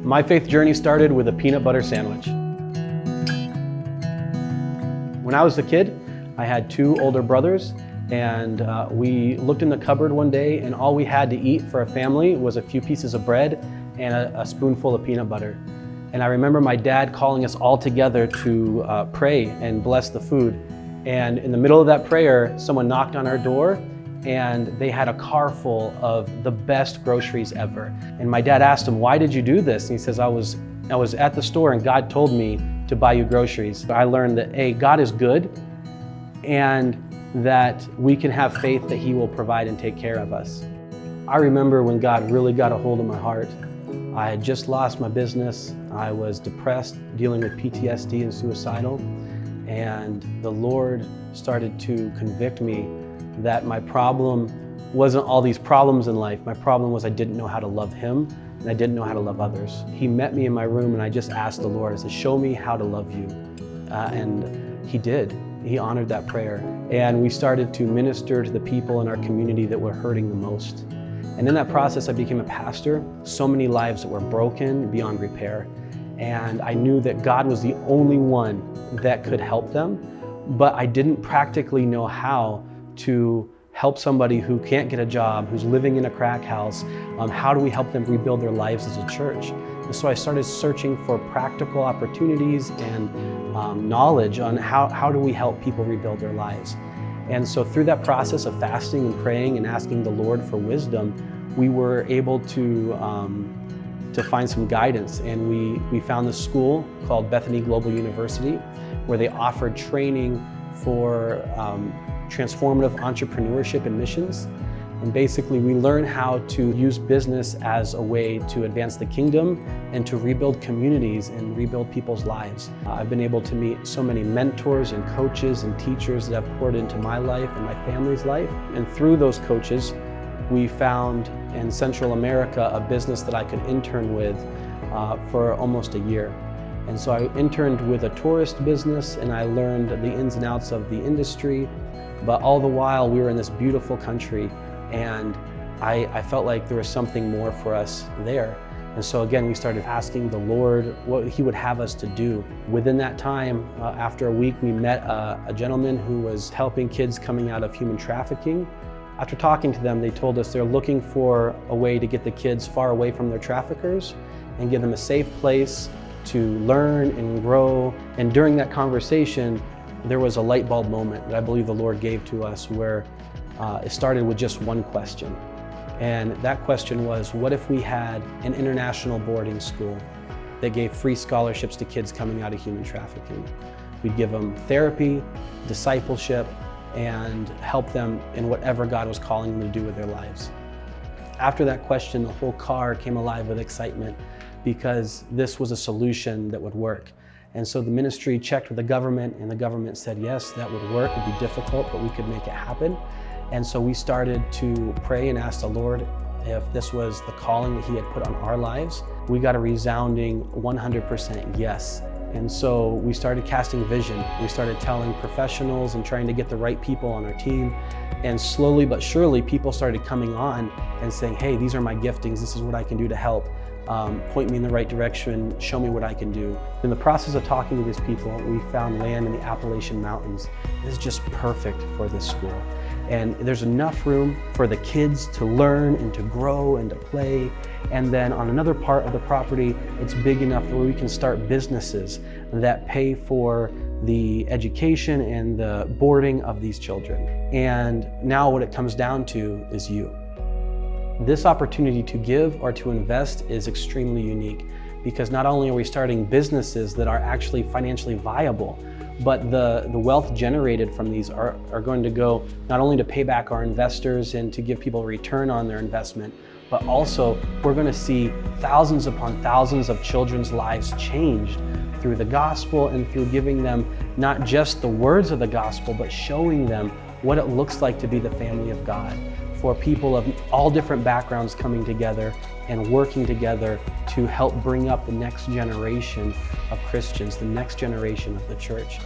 My faith journey started with a peanut butter sandwich. When I was a kid, I had two older brothers, and we looked in the cupboard one day, and all we had to eat for a family was a few pieces of bread and a spoonful of peanut butter. And I remember my dad calling us all together to pray and bless the food. And in the middle of that prayer, someone knocked on our door, and they had a car full of the best groceries ever. And my dad asked him, "Why did you do this?" And he says, I was at the store and God told me to buy you groceries. I learned that God is good, and that we can have faith that He will provide and take care of us. I remember when God really got a hold of my heart. I had just lost my business. I was depressed, dealing with PTSD and suicidal. And the Lord started to convict me that my problem wasn't all these problems in life. My problem was I didn't know how to love Him, and I didn't know how to love others. He met me in my room, and I just asked the Lord, I said, "Show me how to love you." And He did. He honored that prayer. And we started to minister to the people in our community that were hurting the most. And in that process, I became a pastor. So many lives that were broken beyond repair. And I knew that God was the only one that could help them, but I didn't practically know how to help somebody who can't get a job, who's living in a crack house. How do we help them rebuild their lives as a church? And so I started searching for practical opportunities and knowledge on how do we help people rebuild their lives. And so through that process of fasting and praying and asking the Lord for wisdom, we were able to find some guidance. And we found this school called Bethany Global University, where they offered training for transformative entrepreneurship and missions. And basically we learn how to use business as a way to advance the kingdom and to rebuild communities and rebuild people's lives. I've been able to meet so many mentors and coaches and teachers that have poured into my life and my family's life. And through those coaches, we found in Central America a business that I could intern with for almost a year. And so I interned with a tourist business, and I learned the ins and outs of the industry. But all the while we were in this beautiful country, and I felt like there was something more for us there. And so again, we started asking the Lord what He would have us to do. Within that time, after a week, we met a gentleman who was helping kids coming out of human trafficking. After talking to them, they told us they're looking for a way to get the kids far away from their traffickers and give them a safe place to learn and grow. And during that conversation, there was a light bulb moment that I believe the Lord gave to us, where it started with just one question. And that question was, what if we had an international boarding school that gave free scholarships to kids coming out of human trafficking? We'd give them therapy, discipleship, and help them in whatever God was calling them to do with their lives. After that question, the whole car came alive with excitement, because this was a solution that would work. And so the ministry checked with the government, and the government said, yes, that would work. It'd be difficult, but we could make it happen. And so we started to pray and ask the Lord if this was the calling that He had put on our lives. We got a resounding 100% yes. And so we started casting vision. We started telling professionals and trying to get the right people on our team. And slowly but surely, people started coming on and saying, hey, these are my giftings. This is what I can do to help. Point me in the right direction, show me what I can do. In the process of talking to these people, we found land in the Appalachian Mountains. It's just perfect for this school. And there's enough room for the kids to learn and to grow and to play. And then on another part of the property, it's big enough where we can start businesses that pay for the education and the boarding of these children. And now what it comes down to is you. This opportunity to give or to invest is extremely unique, because not only are we starting businesses that are actually financially viable, but the wealth generated from these are going to go not only to pay back our investors and to give people a return on their investment, but also we're going to see thousands upon thousands of children's lives changed through the gospel and through giving them not just the words of the gospel, but showing them what it looks like to be the family of God. For people of all different backgrounds coming together and working together to help bring up the next generation of Christians, the next generation of the church.